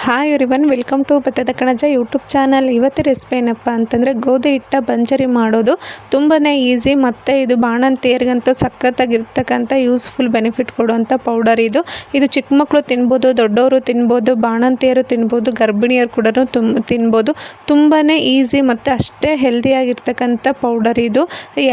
Hi everyone, welcome to ಭತ್ತದ ಕಣಜ YouTube channel. ಇವತ್ತು ರೆಸಿಪಿ ಏನಪ್ಪ ಅಂತಂದರೆ ಗೋಧಿ ಹಿಟ್ಟ ಬಂಜರಿ ಮಾಡೋದು ತುಂಬಾ ಈಸಿ ಮತ್ತು ಇದು ಬಾಣಂತಿಯರಿಗಂತೂ ಸಖತ್ತಾಗಿರ್ತಕ್ಕಂಥ ಯೂಸ್ಫುಲ್ ಬೆನಿಫಿಟ್ ಕೊಡುವಂಥ ಪೌಡರ್ ಇದು ಚಿಕ್ಕ ಮಕ್ಕಳು ತಿನ್ಬೋದು, ದೊಡ್ಡವರು ತಿನ್ಬೋದು, ಬಾಣಂತಿಯರು ತಿನ್ಬೋದು, ಗರ್ಭಿಣಿಯರು ಕೂಡ ತಿನ್ಬೋದು. ತುಂಬಾ ಈಸಿ ಮತ್ತು ಅಷ್ಟೇ ಹೆಲ್ದಿಯಾಗಿರ್ತಕ್ಕಂಥ ಪೌಡರ್ ಇದು.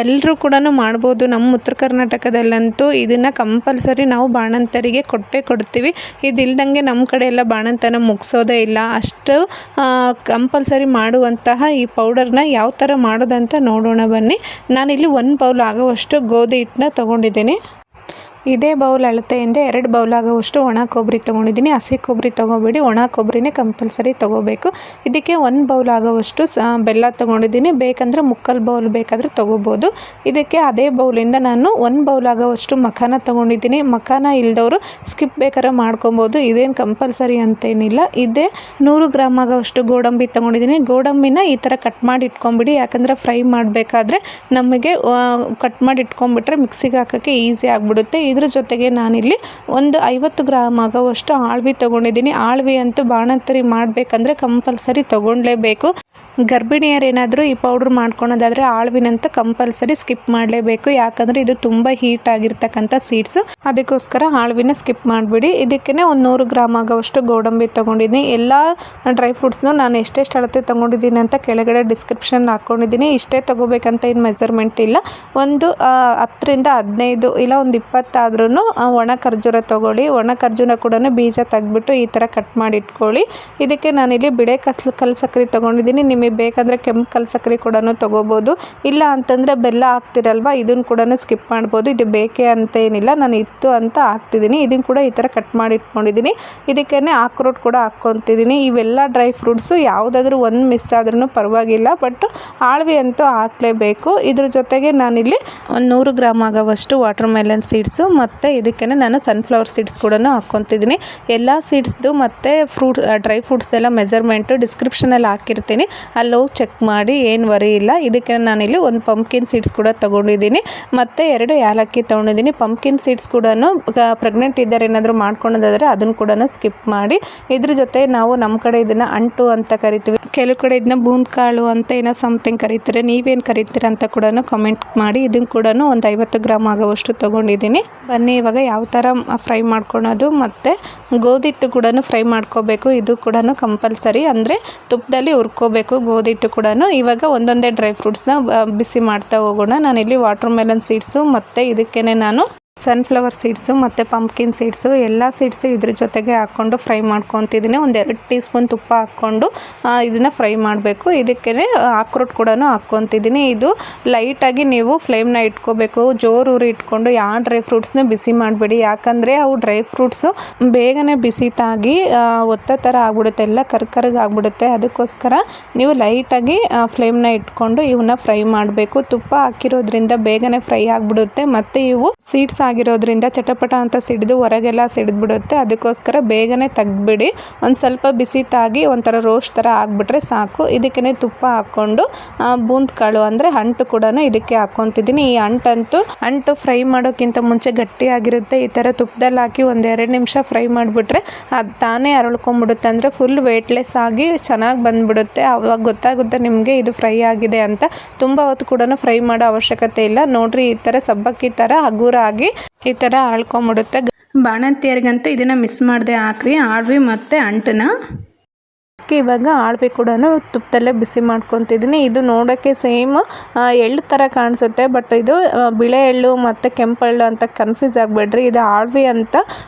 ಎಲ್ಲರೂ ಕೂಡ ಮಾಡ್ಬೋದು. ನಮ್ಮ ಉತ್ತರ ಕರ್ನಾಟಕದಲ್ಲಂತೂ ಇದನ್ನು ಕಂಪಲ್ಸರಿ ನಾವು ಬಾಣಂತರಿಗೆ ಕೊಡ್ತೀವಿ. ಇದಿಲ್ದಂಗೆ ನಮ್ಮ ಕಡೆ ಎಲ್ಲ ಬಾಣಂತನ ಮುಗಿಸೋದೇ ಇಲ್ಲ. ಅಷ್ಟು ಕಂಪಲ್ಸರಿ ಮಾಡುವಂತಹ ಈ ಪೌಡರ್ನ ಯಾವ ಥರ ಮಾಡೋದಂತ ನೋಡೋಣ ಬನ್ನಿ. ನಾನಿಲ್ಲಿ 1 ಬೌಲ್ ಆಗುವಷ್ಟು ಗೋಧಿ ಹಿಟ್ಟನ್ನ ತೊಗೊಂಡಿದ್ದೀನಿ. ಇದೇ ಬೌಲ್ ಅಳತೆಯಿಂದ 2 ಬೌಲ್ ಆಗುವಷ್ಟು ಒಣ ಕೊಬ್ಬರಿ ತೊಗೊಂಡಿದ್ದೀನಿ. ಹಸಿ ಕೊಬ್ಬರಿ ತೊಗೋಬೇಡಿ, ಒಣ ಕೊಬ್ಬರಿನೇ ಕಂಪಲ್ಸರಿ ತೊಗೋಬೇಕು. ಇದಕ್ಕೆ 1 ಬೌಲ್ ಆಗುವಷ್ಟು ಬೆಲ್ಲ ತೊಗೊಂಡಿದ್ದೀನಿ. ಬೇಕಂದರೆ ಮುಕ್ಕಾಲು ಬೌಲ್ ಬೇಕಾದರೆ ತೊಗೋಬೋದು. ಇದಕ್ಕೆ ಅದೇ ಬೌಲಿಂದ ನಾನು 1 ಬೌಲ್ ಆಗುವಷ್ಟು ಮಖಾನ ತೊಗೊಂಡಿದ್ದೀನಿ. ಮಖಾನ ಇಲ್ದವರು ಸ್ಕಿಪ್ ಬೇಕಾದ್ರೆ ಮಾಡ್ಕೊಬೋದು, ಇದೇನು ಕಂಪಲ್ಸರಿ ಅಂತೇನಿಲ್ಲ. ಇದೇ 100 ಗ್ರಾಮ್ ಆಗುವಷ್ಟು ಗೋಡಂಬಿ ತೊಗೊಂಡಿದ್ದೀನಿ. ಗೋಡಂಬಿನ ಈ ಥರ ಕಟ್ ಮಾಡಿ ಇಟ್ಕೊಂಬಿಡಿ, ಯಾಕಂದರೆ ಫ್ರೈ ಮಾಡಬೇಕಾದ್ರೆ ನಮಗೆ ಕಟ್ ಮಾಡಿ ಇಟ್ಕೊಂಡ್ಬಿಟ್ರೆ ಮಿಕ್ಸಿಗೆ ಹಾಕೋಕ್ಕೆ ಈಸಿ ಆಗಿಬಿಡುತ್ತೆ. ಇದ್ರ ಜೊತೆಗೆ ನಾನಿಲ್ಲಿ ಒಂದು 50 ಗ್ರಾಮ್ ಆಗುವಷ್ಟು ಆಳ್ವಿ ತೊಗೊಂಡಿದ್ದೀನಿ. ಆಳ್ವಿ ಅಂತೂ ಬಾಣಂತರಿ ಮಾಡಬೇಕಂದ್ರೆ ಕಂಪಲ್ಸರಿ ತೊಗೊಳ್ಳೇಬೇಕು. ಗರ್ಭಿಣಿಯರೇನಾದರೂ ಈ ಪೌಡ್ರ್ ಮಾಡ್ಕೊಳೋದಾದರೆ ಆಳ್ವಿನಂತೂ ಕಂಪಲ್ಸರಿ ಸ್ಕಿಪ್ ಮಾಡಲೇಬೇಕು, ಯಾಕಂದರೆ ಇದು ತುಂಬ ಹೀಟ್ ಆಗಿರ್ತಕ್ಕಂಥ ಸೀಡ್ಸು. ಅದಕ್ಕೋಸ್ಕರ ಆಳ್ವಿನ ಸ್ಕಿಪ್ ಮಾಡಿಬಿಡಿ. ಇದಕ್ಕೇ ಒಂದು 100 ಗ್ರಾಮ್ ಆಗೋವಷ್ಟು ಗೋಡಂಬಿ ತೊಗೊಂಡಿದ್ದೀನಿ. ಎಲ್ಲ ಡ್ರೈ ಫ್ರೂಟ್ಸ್ನು ನಾನು ಎಷ್ಟೆಷ್ಟು ಅಳತೆ ತೊಗೊಂಡಿದ್ದೀನಿ ಅಂತ ಕೆಳಗಡೆ ಡಿಸ್ಕ್ರಿಪ್ಷನ್ ಹಾಕ್ಕೊಂಡಿದ್ದೀನಿ. ಇಷ್ಟೇ ತೊಗೋಬೇಕಂತ ಏನು ಮೆಜರ್ಮೆಂಟ್ ಇಲ್ಲ. ಒಂದು 10ರಿಂದ 15 ಇಲ್ಲ ಒಂದು 20 ಆದ್ರೂ ಒಣ ಖರ್ಜೂರ ತೊಗೊಳ್ಳಿ. ಒಣ ಖರ್ಜೂರ ಕೂಡ ಬೀಜ ತೆಗೆದ್ಬಿಟ್ಟು ಈ ಥರ ಕಟ್ ಮಾಡಿ ಇಟ್ಕೊಳ್ಳಿ. ಇದಕ್ಕೆ ನಾನಿಲ್ಲಿ ಬಿಳೆ ಕಲ್ಲು ಸಕ್ಕರೆ ತೊಗೊಂಡಿದ್ದೀನಿ. ನಿಮಗೆ ಬೇಕಂದರೆ ಕೆಂಪು ಕಲ್ಲು ಸಕ್ಕರೆ ಕೂಡ ತೊಗೋಬೋದು. ಇಲ್ಲ ಅಂತಂದರೆ ಬೆಲ್ಲ ಹಾಕ್ತಿರಲ್ವ, ಇದನ್ನು ಕೂಡ ಸ್ಕಿಪ್ ಮಾಡ್ಬೋದು. ಇದು ಬೇಕೇ ಅಂತ ಏನಿಲ್ಲ, ನಾನು ಇತ್ತು ಅಂತ ಹಾಕ್ತಿದ್ದೀನಿ. ಇದನ್ನು ಕೂಡ ಈ ಥರ ಕಟ್ ಮಾಡಿ ಇಟ್ಕೊಂಡಿದ್ದೀನಿ. ಇದಕ್ಕೇ ಆಕ್ರೋಟ್ ಕೂಡ ಹಾಕ್ಕೊತಿದ್ದೀನಿ. ಇವೆಲ್ಲ ಡ್ರೈ ಫ್ರೂಟ್ಸು ಯಾವುದಾದ್ರೂ ಒಂದು ಮಿಸ್ ಆದ್ರೂ ಪರವಾಗಿಲ್ಲ, ಬಟ್ ಆಳ್ವಿ ಅಂತೂ ಹಾಕಲೇಬೇಕು. ಇದ್ರ ಜೊತೆಗೆ ನಾನಿಲ್ಲಿ ಒಂದು 100 ಗ್ರಾಮ್ ಆಗೋವಷ್ಟು ವಾಟರ್ ಮೆಲನ್ ಸೀಡ್ಸು ಮತ್ತು ಇದಕ್ಕೇ ನಾನು ಸನ್ಫ್ಲವರ್ ಸೀಡ್ಸ್ ಕೂಡ ಹಾಕ್ಕೊತಿದ್ದೀನಿ. ಎಲ್ಲ ಸೀಡ್ಸ್ದು ಮತ್ತು ಡ್ರೈ ಫ್ರೂಟ್ಸ್ದೆಲ್ಲ ಮೆಜರ್ಮೆಂಟು ಡಿಸ್ಕ್ರಿಪ್ಷನಲ್ಲಿ ಹಾಕಿರ್ತೀನಿ, ಅಲ್ಲಿ ಹೋಗಿ ಚೆಕ್ ಮಾಡಿ, ಏನು ವರಿ ಇಲ್ಲ. ಇದಕ್ಕೆ ನಾನಿಲ್ಲಿ ಒಂದು ಪಂಪ್ಕಿನ್ ಸೀಡ್ಸ್ ಕೂಡ ತೊಗೊಂಡಿದ್ದೀನಿ ಮತ್ತು 2 ಏಲಕ್ಕಿ ತೊಗೊಂಡಿದ್ದೀನಿ. ಪಂಪ್ಕಿನ್ ಸೀಡ್ಸ್ ಕೂಡ ಪ್ರೆಗ್ನೆಂಟ್ ಇದ್ದಾರೆ ಏನಾದರೂ ಮಾಡ್ಕೊಳೋದಾದರೆ ಅದನ್ನು ಕೂಡ ಸ್ಕಿಪ್ ಮಾಡಿ. ಇದ್ರ ಜೊತೆ ನಾವು ನಮ್ಮ ಕಡೆ ಇದನ್ನು ಅಂಟು ಅಂತ ಕರಿತೀವಿ, ಕೆಲವು ಕಡೆ ಇದನ್ನ ಬೂಂದ್ ಕಾಳು ಅಂತ ಏನೋ ಸಮಥಿಂಗ್ ಕರೀತಾರೆ. ನೀವೇನು ಕರೀತೀರ ಅಂತ ಕೂಡ ಕಮೆಂಟ್ ಮಾಡಿ. ಇದನ್ನು ಕೂಡ ಒಂದು 50 ಗ್ರಾಮ್ ಆಗೋವಷ್ಟು ತೊಗೊಂಡಿದ್ದೀನಿ. ಬನ್ನಿ ಇವಾಗ ಯಾವ ಥರ ಫ್ರೈ ಮಾಡ್ಕೊಳೋದು ಮತ್ತು ಗೋಧಿ ಹಿಟ್ಟು ಕೂಡ ಫ್ರೈ ಮಾಡ್ಕೋಬೇಕು. ಇದು ಕೂಡ ಕಂಪಲ್ಸರಿ, ಅಂದರೆ ತುಪ್ಪದಲ್ಲಿ ಹುರ್ಕೋಬೇಕು ಗೋಧಿ ಹಿಟ್ಟು ಕೂಡ. ಇವಾಗ ಒಂದೊಂದೇ ಡ್ರೈ ಫ್ರೂಟ್ಸ್ನ ಬಿಸಿ ಮಾಡ್ತಾ ಹೋಗೋಣ. ನಾನಿಲ್ಲಿ ವಾಟರ್ ಮೆಲನ್ ಸೀಡ್ಸು ಮತ್ತು ಇದಕ್ಕೇ ನಾನು ಸನ್ಫ್ಲವರ್ ಸೀಡ್ಸು ಮತ್ತು ಪಂಪ್ಕಿನ್ ಸೀಡ್ಸು ಎಲ್ಲ ಸೀಡ್ಸು ಇದ್ರ ಜೊತೆಗೆ ಹಾಕ್ಕೊಂಡು ಫ್ರೈ ಮಾಡ್ಕೊತಿದ್ದೀನಿ. ಒಂದು 2 ಟೀ ಸ್ಪೂನ್ ತುಪ್ಪ ಹಾಕ್ಕೊಂಡು ಇದನ್ನು ಫ್ರೈ ಮಾಡಬೇಕು. ಇದಕ್ಕೇ ಆಕ್ರೋಟ್ ಕೂಡ ಹಾಕ್ಕೊತಿದ್ದೀನಿ. ಇದು ಲೈಟಾಗಿ ನೀವು ಫ್ಲೇಮ್ನ ಇಟ್ಕೋಬೇಕು. ಜೋರು ಉರಿ ಇಟ್ಕೊಂಡು ಯಾವ ಡ್ರೈ ಫ್ರೂಟ್ಸ್ನ ಬಿಸಿ ಮಾಡಬೇಡಿ, ಯಾಕಂದರೆ ಅವು ಡ್ರೈ ಫ್ರೂಟ್ಸು ಬೇಗನೆ ಬಿಸಿ ತಾಗಿ ಒತ್ತೋ ಥರ ಆಗ್ಬಿಡುತ್ತೆ, ಎಲ್ಲ ಕರ್ಕರ್ಗೆ ಆಗ್ಬಿಡುತ್ತೆ. ಅದಕ್ಕೋಸ್ಕರ ನೀವು ಲೈಟಾಗಿ ಫ್ಲೇಮ್ನ ಇಟ್ಕೊಂಡು ಇವನ್ನ ಫ್ರೈ ಮಾಡಬೇಕು. ತುಪ್ಪ ಹಾಕಿರೋದ್ರಿಂದ ಬೇಗನೆ ಫ್ರೈ ಆಗಿಬಿಡುತ್ತೆ ಮತ್ತು ಇವು ಸೀಡ್ಸ್ ಆಗಿರೋದ್ರಿಂದ ಚಟಪಟ ಅಂತ ಸಿಡಿದು ಹೊರಗೆಲ್ಲ ಸಿಡಿದ್ಬಿಡುತ್ತೆ. ಅದಕ್ಕೋಸ್ಕರ ಬೇಗನೆ ತೆಗ್ದುಬಿಡಿ. ಒಂದು ಸ್ವಲ್ಪ ಬಿಸಿ ತಾಗಿ ಒಂಥರ ರೋಸ್ಟ್ ಥರ ಆಗಿಬಿಟ್ರೆ ಸಾಕು. ಇದಕ್ಕೇ ತುಪ್ಪ ಹಾಕ್ಕೊಂಡು ಬೂಂದ್ ಕಾಳು ಅಂದರೆ ಅಂಟು ಕೂಡ ಇದಕ್ಕೆ ಹಾಕ್ಕೊತಿದ್ದೀನಿ. ಈ ಅಂಟು ಫ್ರೈ ಮಾಡೋಕ್ಕಿಂತ ಮುಂಚೆ ಗಟ್ಟಿಯಾಗಿರುತ್ತೆ. ಈ ಥರ ತುಪ್ಪದಲ್ಲಿ ಹಾಕಿ ಒಂದು 2 ನಿಮಿಷ ಫ್ರೈ ಮಾಡಿಬಿಟ್ರೆ ಅದು ತಾನೇ ಅರಳ್ಕೊಂಬಿಡುತ್ತೆ, ಅಂದರೆ ಫುಲ್ ವೇಟ್ಲೆಸ್ ಆಗಿ ಚೆನ್ನಾಗಿ ಬಂದುಬಿಡುತ್ತೆ. ಆವಾಗ ಗೊತ್ತಾಗುತ್ತೆ ನಿಮಗೆ ಇದು ಫ್ರೈ ಆಗಿದೆ ಅಂತ. ತುಂಬ ಹೊತ್ತು ಕೂಡ ಫ್ರೈ ಮಾಡೋ ಅವಶ್ಯಕತೆ ಇಲ್ಲ. ನೋಡಿರಿ, ಈ ಥರ ಸಬ್ಬಕ್ಕಿ ಥರ ಹಗುರ ಆಗಿ ಈ ಥರ ಅರಳ್ಕೊಂಬಿಡುತ್ತೆ. ಬಾಣಂತಿಯರಿಗಂತೂ ಇದನ್ನು ಮಿಸ್ ಮಾಡದೆ ಹಾಕ್ರಿ, ಆಳ್ವಿ ಮತ್ತು ಅಂಟನ್ನ. ಇವಾಗ ಆಳ್ವಿ ಕೂಡ ತುಪ್ಪದಲ್ಲೇ ಬಿಸಿ ಮಾಡ್ಕೊತಿದ್ದೀನಿ. ಇದು ನೋಡೋಕ್ಕೆ ಸೇಮ್ ಎಳ್ಳು ಥರ ಕಾಣಿಸುತ್ತೆ, ಬಟ್ ಇದು ಬಿಳೆ ಎಳ್ಳು ಮತ್ತು ಕೆಂಪು ಎಳ್ಳು ಅಂತ ಕನ್ಫ್ಯೂಸ್ ಆಗಬೇಡ್ರಿ. ಇದು ಆಳ್ವಿ ಅಂತ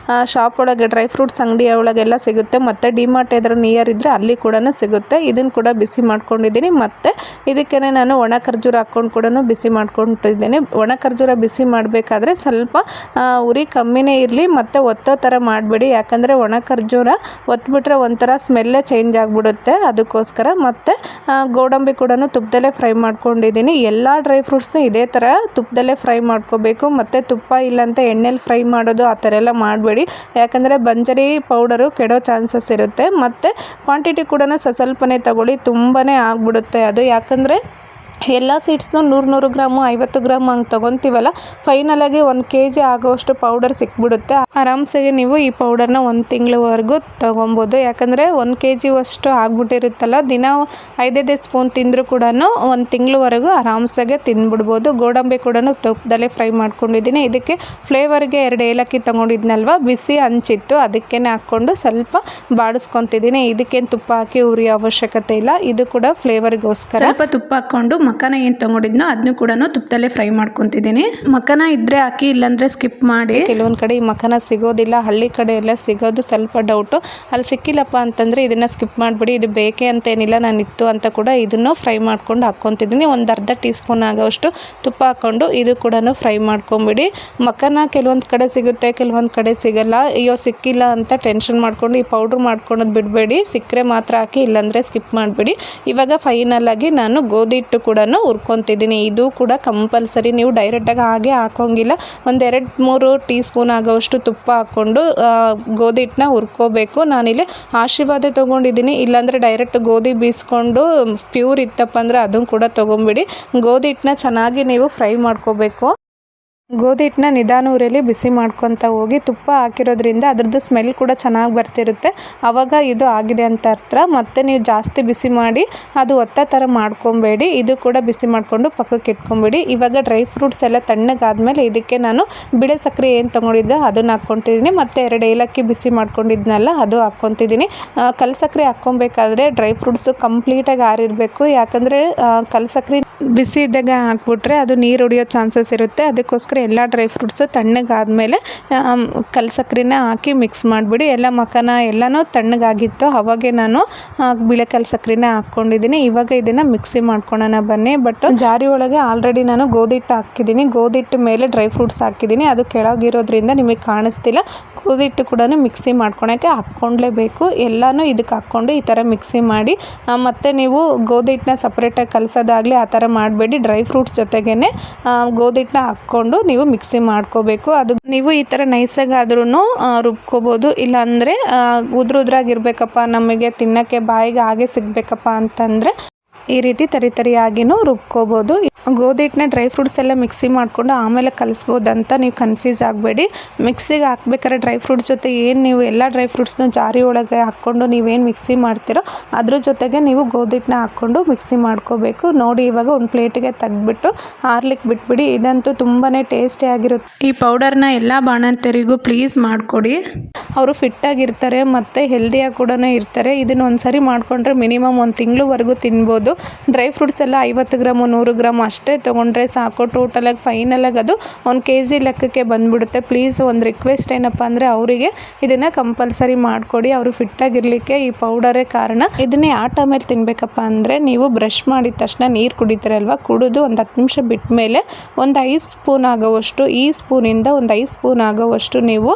ಶಾಪ್ ಒಳಗೆ ಡ್ರೈ ಫ್ರೂಟ್ಸ್ ಅಂಗಡಿ ಒಳಗೆಲ್ಲ ಸಿಗುತ್ತೆ, ಮತ್ತು ಡಿಮಾರ್ಟ್ ಏನಾದರೂ ನಿಯರ್ ಇದ್ದರೆ ಅಲ್ಲಿ ಕೂಡ ಸಿಗುತ್ತೆ. ಇದನ್ನು ಕೂಡ ಬಿಸಿ ಮಾಡ್ಕೊಂಡಿದ್ದೀನಿ. ಮತ್ತು ಇದಕ್ಕೇ ನಾನು ಒಣ ಖರ್ಜೂರ ಹಾಕ್ಕೊಂಡು ಕೂಡ ಬಿಸಿ ಮಾಡ್ಕೊತಿದ್ದೀನಿ. ಒಣ ಖರ್ಜೂರ ಬಿಸಿ ಮಾಡಬೇಕಾದ್ರೆ ಸ್ವಲ್ಪ ಉರಿ ಕಮ್ಮಿನೇ ಇರಲಿ ಮತ್ತು ಒತ್ತೋ ಥರ ಮಾಡಬೇಡಿ, ಯಾಕಂದರೆ ಒಣ ಖರ್ಜೂರ ಒತ್ಬಿಟ್ರೆ ಒಂಥರ ಸ್ಮೆಲ್ಲೇ ಚೇಂಜ್ ಆಗಿಬಿಡುತ್ತೆ. ಅದಕ್ಕೋಸ್ಕರ ಮತ್ತು ಗೋಡಂಬಿ ಕೂಡ ತುಪ್ಪದಲ್ಲೇ ಫ್ರೈ ಮಾಡ್ಕೊಂಡಿದ್ದೀನಿ. ಎಲ್ಲ ಡ್ರೈ ಫ್ರೂಟ್ಸ್ನ ಇದೇ ಥರ ತುಪ್ಪದಲ್ಲೇ ಫ್ರೈ ಮಾಡ್ಕೋಬೇಕು. ಮತ್ತು ತುಪ್ಪ ಇಲ್ಲಂತ ಎಣ್ಣೆಲಿ ಫ್ರೈ ಮಾಡೋದು ಆ ಥರ ಎಲ್ಲ ಮಾಡಬೇಡಿ, ಯಾಕಂದರೆ ಬಂಜರಿ ಪೌಡರು ಕೆಡೋ ಚಾನ್ಸಸ್ ಇರುತ್ತೆ. ಮತ್ತು ಕ್ವಾಂಟಿಟಿ ಕೂಡ ಸ್ವಲ್ಪನೇ ತಗೊಳ್ಳಿ, ತುಂಬಾ ಆಗಿಬಿಡುತ್ತೆ ಅದು. ಯಾಕಂದರೆ ಎಲ್ಲ ಸೀಡ್ಸ್ನು 100 ಗ್ರಾಮು 50 ಗ್ರಾಮ್ ಹಂಗೆ ತೊಗೊತೀವಲ್ಲ, ಫೈನಲಾಗಿ 1 kg ಆಗೋಷ್ಟು ಪೌಡರ್ ಸಿಕ್ಬಿಡುತ್ತೆ. ಆರಾಮ್ಸಾಗಿ ನೀವು ಈ ಪೌಡರ್ನ 1 ತಿಂಗಳವರೆಗೂ ತೊಗೊಬೋದು. ಯಾಕಂದರೆ 1 kg ಅಷ್ಟು ಆಗ್ಬಿಟ್ಟಿರುತ್ತಲ್ಲ, ದಿನ 5 ಸ್ಪೂನ್ ತಿಂದರೂ ಕೂಡ 1 ತಿಂಗಳವರೆಗೂ ಆರಾಮ್ಸಾಗೆ ತಿಂದ್ಬಿಡ್ಬೋದು. ಗೋಡಂಬಿ ಕೂಡ ತುಪ್ಪದಲ್ಲೇ ಫ್ರೈ ಮಾಡ್ಕೊಂಡಿದ್ದೀನಿ. ಇದಕ್ಕೆ ಫ್ಲೇವರ್ಗೆ 2 ಏಲಕ್ಕಿ ತೊಗೊಂಡಿದ್ನಲ್ವ, ಬಿಸಿ ಹಂಚಿತ್ತು, ಅದಕ್ಕೇ ಹಾಕ್ಕೊಂಡು ಸ್ವಲ್ಪ ಬಾಡಿಸ್ಕೊತಿದ್ದೀನಿ. ಇದಕ್ಕೇನು ತುಪ್ಪ ಹಾಕಿ ಉರಿಯೋ ಅವಶ್ಯಕತೆ ಇಲ್ಲ, ಇದು ಕೂಡ ಫ್ಲೇವರ್ಗೋಸ್ಕರ. ಸ್ವಲ್ಪ ತುಪ್ಪ ಹಾಕ್ಕೊಂಡು ಮಖಾನ ಏನು ತೊಗೊಂಡಿದ್ನೋ ಅದನ್ನು ಕೂಡ ತುಪ್ಪದಲ್ಲೇ ಫ್ರೈ ಮಾಡ್ಕೊತಿದ್ದೀನಿ. ಮಖಾನ ಇದ್ದರೆ ಹಾಕಿ, ಇಲ್ಲಾಂದರೆ ಸ್ಕಿಪ್ ಮಾಡಿ. ಕೆಲವೊಂದು ಕಡೆ ಈ ಮಖಾನ ಸಿಗೋದಿಲ್ಲ, ಹಳ್ಳಿ ಕಡೆ ಎಲ್ಲ ಸಿಗೋದು ಸ್ವಲ್ಪ ಡೌಟು. ಅಲ್ಲಿ ಸಿಕ್ಕಿಲ್ಲಪ್ಪ ಅಂತಂದರೆ ಇದನ್ನು ಸ್ಕಿಪ್ ಮಾಡಿಬಿಡಿ. ಇದು ಬೇಕೇ ಅಂತೇನಿಲ್ಲ, ನಾನು ಇತ್ತು ಅಂತ ಕೂಡ ಇದನ್ನು ಫ್ರೈ ಮಾಡ್ಕೊಂಡು ಹಾಕ್ಕೊತಿದ್ದೀನಿ. ಒಂದು ಅರ್ಧ ಟೀ ಸ್ಪೂನ್ ಆಗೋಷ್ಟು ತುಪ್ಪ ಹಾಕ್ಕೊಂಡು ಇದು ಕೂಡ ಫ್ರೈ ಮಾಡ್ಕೊಂಬಿಡಿ. ಮಖಾನ ಕೆಲವೊಂದು ಕಡೆ ಸಿಗುತ್ತೆ, ಕೆಲವೊಂದು ಕಡೆ ಸಿಗಲ್ಲ. ಅಯ್ಯೋ ಸಿಕ್ಕಿಲ್ಲ ಅಂತ ಟೆನ್ಷನ್ ಮಾಡ್ಕೊಂಡು ಈ ಪೌಡ್ರ್ ಮಾಡ್ಕೊಳೋದು ಬಿಡಬೇಡಿ. ಸಿಕ್ಕರೆ ಮಾತ್ರ ಹಾಕಿ, ಇಲ್ಲಾಂದರೆ ಸ್ಕಿಪ್ ಮಾಡಿಬಿಡಿ. ಇವಾಗ ಫೈನಲ್ ಆಗಿ ನಾನು ಗೋಧಿ ಹಿಟ್ಟು ಕೂಡ ಹುರ್ಕೊತಿದ್ದೀನಿ. ಇದು ಕೂಡ ಕಂಪಲ್ಸರಿ, ನೀವು ಡೈರೆಕ್ಟಾಗಿ ಹಾಗೆ ಹಾಕೋಂಗಿಲ್ಲ. ಒಂದು 2-3 ಟೀ ಸ್ಪೂನ್ ಆಗೋಷ್ಟು ತುಪ್ಪ ಹಾಕ್ಕೊಂಡು ಗೋಧಿ ಹಿಟ್ಟನ್ನ ಹುರ್ಕೋಬೇಕು. ನಾನಿಲ್ಲಿ ಆಶೀರ್ವಾದ ತೊಗೊಂಡಿದ್ದೀನಿ, ಇಲ್ಲಾಂದರೆ ಡೈರೆಕ್ಟ್ ಗೋಧಿ ಬೀಸ್ಕೊಂಡು ಪ್ಯೂರ್ ಇತ್ತಪ್ಪ ಅಂದರೆ ಅದನ್ನು ಕೂಡ ತೊಗೊಂಬಿಡಿ. ಗೋಧಿ ಹಿಟ್ಟನ್ನ ಚೆನ್ನಾಗಿ ನೀವು ಫ್ರೈ ಮಾಡ್ಕೋಬೇಕು. ಗೋಧಿ ಹಿಟ್ಟನ್ನ ನಿಧಾನ ಉರಿಯಲ್ಲಿ ಬಿಸಿ ಮಾಡ್ಕೊತ ಹೋಗಿ, ತುಪ್ಪ ಹಾಕಿರೋದ್ರಿಂದ ಅದ್ರದ್ದು ಸ್ಮೆಲ್ ಕೂಡ ಚೆನ್ನಾಗಿ ಬರ್ತಿರುತ್ತೆ. ಆವಾಗ ಇದು ಆಗಿದೆ ಅಂತ ಅರ್ಥ. ಮತ್ತು ನೀವು ಜಾಸ್ತಿ ಬಿಸಿ ಮಾಡಿ ಅದು ಒತ್ತ ಥರ ಮಾಡ್ಕೊಬೇಡಿ. ಇದು ಕೂಡ ಬಿಸಿ ಮಾಡಿಕೊಂಡು ಪಕ್ಕಕ್ಕೆ ಇಟ್ಕೊಂಬಿಡಿ. ಇವಾಗ ಡ್ರೈ ಫ್ರೂಟ್ಸ್ ಎಲ್ಲ ತಣ್ಣಗಾದ್ಮೇಲೆ ಇದಕ್ಕೆ ನಾನು ಬಿಳೆ ಸಕ್ಕರೆ ಏನು ತೊಗೊಂಡಿದ್ದೆ ಅದನ್ನು ಹಾಕ್ಕೊತಿದ್ದೀನಿ. ಮತ್ತು 2 ಏಲಕ್ಕಿ ಬಿಸಿ ಮಾಡ್ಕೊಂಡಿದ್ನಲ್ಲ ಅದು ಹಾಕ್ಕೊತಿದ್ದೀನಿ. ಕಲ್ ಸಕ್ಕರೆ ಹಾಕ್ಕೊಬೇಕಾದ್ರೆ ಡ್ರೈ ಫ್ರೂಟ್ಸು ಕಂಪ್ಲೀಟಾಗಿ ಆರಿರಬೇಕು. ಯಾಕಂದರೆ ಕಲ್ ಸಕ್ಕರೆ ಬಿಸಿ ಇದ್ದಾಗ ಹಾಕ್ಬಿಟ್ರೆ ಅದು ನೀರು ಹೊಡಿಯೋ ಚಾನ್ಸಸ್ ಇರುತ್ತೆ. ಅದಕ್ಕೋಸ್ಕರ ಎಲ್ಲ ಡ್ರೈ ಫ್ರೂಟ್ಸು ತಣ್ಣಗಾದ್ಮೇಲೆ ಕಲ್ ಸಕ್ಕರೆನ ಹಾಕಿ ಮಿಕ್ಸ್ ಮಾಡಿಬಿಡಿ. ಎಲ್ಲ ಮಖಾನ ಎಲ್ಲನೂ ತಣ್ಣಗಾಗಿತ್ತು, ಅವಾಗೆ ನಾನು ಬಿಳೆ ಕಲ್ ಸಕ್ಕರೆನ ಹಾಕ್ಕೊಂಡಿದ್ದೀನಿ. ಇವಾಗ ಇದನ್ನು ಮಿಕ್ಸಿ ಮಾಡ್ಕೊಳ್ಳೋಣ ಬನ್ನಿ. ಬಟ್ ಜಾರಿ ಒಳಗೆ ಆಲ್ರೆಡಿ ನಾನು ಗೋಧಿ ಹಿಟ್ಟು ಹಾಕಿದ್ದೀನಿ. ಗೋಧಿ ಹಿಟ್ಟು ಮೇಲೆ ಡ್ರೈ ಫ್ರೂಟ್ಸ್ ಹಾಕಿದ್ದೀನಿ, ಅದು ಕೆಳಗಿರೋದ್ರಿಂದ ನಿಮಗೆ ಕಾಣಿಸ್ತಿಲ್ಲ. ಗೋಧಿ ಹಿಟ್ಟು ಕೂಡ ಮಿಕ್ಸಿ ಮಾಡ್ಕೊಳಕ್ಕೆ ಹಾಕ್ಕೊಳ್ಲೇಬೇಕು. ಎಲ್ಲನೂ ಇದಕ್ಕೆ ಹಾಕ್ಕೊಂಡು ಈ ಥರ ಮಿಕ್ಸಿ ಮಾಡಿ, ಮತ್ತು ನೀವು ಗೋಧಿ ಹಿಟ್ಟನ್ನ ಸಪ್ರೇಟಾಗಿ ಕಲಸೋದಾಗಲಿ ಆ ಥರ ಮಾಡಬೇಡಿ. ಡ್ರೈ ಫ್ರೂಟ್ಸ್ ಜೊತೆಗೇ ಗೋಧಿ ಹಿಟ್ಟನ್ನ ಹಾಕ್ಕೊಂಡು ನೀವು ಮಿಕ್ಸಿ ಮಾಡ್ಕೋಬೇಕು. ಅದು ನೀವು ಈ ಥರ ನೈಸಾಗಾದ್ರೂ ರುಬ್ಕೋಬೋದು. ಇಲ್ಲಾಂದರೆ ಉದ್ರಾಗಿರ್ಬೇಕಪ್ಪ, ನಮಗೆ ತಿನ್ನೋಕ್ಕೆ ಬಾಯಿಗೆ ಹಾಗೆ ಸಿಗಬೇಕಪ್ಪ ಅಂತಂದರೆ ಈ ರೀತಿ ತರಿಯಾಗಿನೂ ರುಬ್ಕೋಬೋದು. ಗೋಧಿ ಹಿಟ್ಟನ್ನ ಡ್ರೈ ಫ್ರೂಟ್ಸ್ ಎಲ್ಲ ಮಿಕ್ಸಿ ಮಾಡಿಕೊಂಡು ಆಮೇಲೆ ಕಲಿಸ್ಬೋದಂತ ನೀವು ಕನ್ಫ್ಯೂಸ್ ಆಗಬೇಡಿ. ಮಿಕ್ಸಿಗೆ ಹಾಕ್ಬೇಕಾದ್ರೆ ಡ್ರೈ ಫ್ರೂಟ್ಸ್ ಜೊತೆ ಏನು ನೀವು ಎಲ್ಲ ಡ್ರೈ ಫ್ರೂಟ್ಸ್ನ ಜಾರಿ ಒಳಗೆ ಹಾಕ್ಕೊಂಡು ನೀವೇನು ಮಿಕ್ಸಿ ಮಾಡ್ತೀರೋ ಅದ್ರ ಜೊತೆಗೆ ನೀವು ಗೋಧಿ ಹಿಟ್ಟನ್ನ ಹಾಕ್ಕೊಂಡು ಮಿಕ್ಸಿ ಮಾಡ್ಕೋಬೇಕು. ನೋಡಿ, ಇವಾಗ ಒಂದು ಪ್ಲೇಟಿಗೆ ತೆಗೆದ್ಬಿಟ್ಟು ಆರ್ಲಿಕ್ಕೆ ಬಿಟ್ಬಿಡಿ. ಇದಂತೂ ತುಂಬಾ ಟೇಸ್ಟಿಯಾಗಿರುತ್ತೆ. ಈ ಪೌಡರ್ನ ಎಲ್ಲ ಬಾಣಂತಿಯರಿಗೂ ಪ್ಲೀಸ್ ಮಾಡಿಕೊಡಿ. ಅವರು ಫಿಟ್ಟಾಗಿರ್ತಾರೆ ಮತ್ತು ಹೆಲ್ದಿಯಾಗಿ ಕೂಡ ಇರ್ತಾರೆ. ಇದನ್ನು ಒಂದು ಸರಿ ಮಾಡಿಕೊಂಡ್ರೆ ಮಿನಿಮಮ್ 1 ತಿಂಗಳವರೆಗೂ ತಿನ್ಬೋದು. ಡ್ರೈ ಫ್ರೂಟ್ಸ್ ಎಲ್ಲ 50 ಗ್ರಾಮು 100 ಗ್ರಾಮ್ ಅಷ್ಟೇ ತೊಗೊಂಡ್ರೆ ಸಾಕು. ಟೋಟಲಾಗಿ ಫೈನಲಾಗಿ ಅದು 1 kg ಲೆಕ್ಕಕ್ಕೆ ಬಂದುಬಿಡುತ್ತೆ. ಪ್ಲೀಸ್ ಒಂದು ರಿಕ್ವೆಸ್ಟ್ ಏನಪ್ಪ ಅಂದರೆ ಅವರಿಗೆ ಇದನ್ನು ಕಂಪಲ್ಸರಿ ಮಾಡಿಕೊಡಿ. ಅವರು ಫಿಟ್ಟಾಗಿರಲಿಕ್ಕೆ ಈ ಪೌಡರೇ ಕಾರಣ. ಇದನ್ನೇ ಆ ಟೈಮಲ್ಲಿ ತಿನ್ನಬೇಕಪ್ಪ ಅಂದರೆ ನೀವು ಬ್ರಷ್ ಮಾಡಿದ ತಕ್ಷಣ ನೀರು ಕುಡಿತೀರಲ್ವ, ಕುಡಿದು ಒಂದು 10 ನಿಮಿಷ ಬಿಟ್ಟ ಮೇಲೆ ಒಂದು 5 ಸ್ಪೂನ್ ಆಗೋವಷ್ಟು, ಈ ಸ್ಪೂನಿಂದ ಒಂದು 5 ಸ್ಪೂನ್ ಆಗೋವಷ್ಟು ನೀವು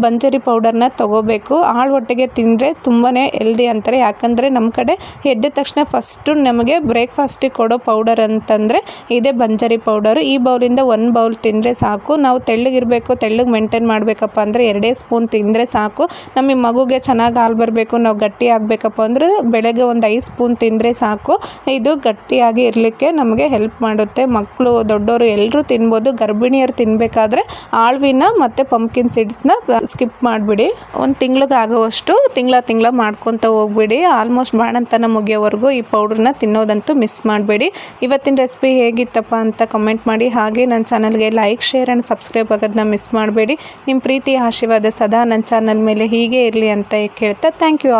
ಬಂಜರಿ ಪೌಡರ್ನ ತೊಗೋಬೇಕು. ಆಳು ಹೊಟ್ಟೆಗೆ ತಿಂದರೆ ತುಂಬಾ ಹೆಲ್ದಿ ಅಂತಾರೆ. ಯಾಕಂದರೆ ನಮ್ಮ ಕಡೆ ಎದ್ದ ತಕ್ಷಣ ಫಸ್ಟು ನಮಗೆ ಬ್ರೇಕ್ಫಾಸ್ಟಿಗೆ ಕೊಡೋ ಪೌಡರ್ ಅಂತಂದರೆ ಇದೇ ಬಂಜರಿ ಪೌಡರು. ಈ ಬೌಲಿಂದ 1 ಬೌಲ್ ತಿಂದರೆ ಸಾಕು. ನಾವು ತೆಳ್ಳಗಿರಬೇಕು, ತೆಳ್ಳಗೆ ಮೇಂಟೈನ್ ಮಾಡಬೇಕಪ್ಪ ಅಂದರೆ 2 ಸ್ಪೂನ್ ತಿಂದರೆ ಸಾಕು. ನಮಗೆ ಮಗುಗೆ ಚೆನ್ನಾಗಿ ಹಾಲು ಬರಬೇಕು, ನಾವು ಗಟ್ಟಿ ಆಗಬೇಕಪ್ಪ ಅಂದರೆ ಬೆಳಗ್ಗೆ ಒಂದು 5 ಸ್ಪೂನ್ ತಿಂದರೆ ಸಾಕು. ಇದು ಗಟ್ಟಿಯಾಗಿ ಇರಲಿಕ್ಕೆ ನಮಗೆ ಹೆಲ್ಪ್ ಮಾಡುತ್ತೆ. ಮಕ್ಕಳು ದೊಡ್ಡವರು ಎಲ್ಲರೂ ತಿನ್ಬೋದು. ಗರ್ಭಿಣಿಯರು ತಿನ್ನಬೇಕಾದ್ರೆ ಆಳ್ವಿನ ಮತ್ತು ಪಂಪ್ಕಿನ್ ಸೀಡ್ಸ್ನ ಸ್ಕಿಪ್ ಮಾಡಿಬಿಡಿ. 1 ತಿಂಗ್ಳಿಗೆ ಆಗೋವಷ್ಟು ತಿಂಗಳ ಮಾಡ್ಕೊತ ಹೋಗ್ಬಿಡಿ. ಆಲ್ಮೋಸ್ಟ್ ಬಾಣಂತನ ಮುಗಿಯೋವರೆಗೂ ಈ ಪೌಡ್ರನ್ನ ತಿನ್ನೋದಂತೂ ಮಿಸ್ ಮಾಡಬೇಡಿ. ಇವತ್ತಿನ ರೆಸಿಪಿ ಹೇಗಿತ್ತಪ್ಪ ಅಂತ ಕಮೆಂಟ್ ಮಾಡಿ. ಹಾಗೆ ನನ್ನ ಚಾನಲ್ಗೆ ಲೈಕ್, ಶೇರ್ ಆ್ಯಂಡ್ ಸಬ್ಸ್ಕ್ರೈಬ್ ಆಗೋದನ್ನ ಮಿಸ್ ಮಾಡಬೇಡಿ. ನಿಮ್ಮ ಪ್ರೀತಿ ಆಶೀರ್ವಾದ ಸದಾ ನನ್ನ ಚಾನಲ್ ಮೇಲೆ ಹೀಗೆ ಇರಲಿ ಅಂತ ಕೇಳ್ತಾ ಥ್ಯಾಂಕ್ ಯು.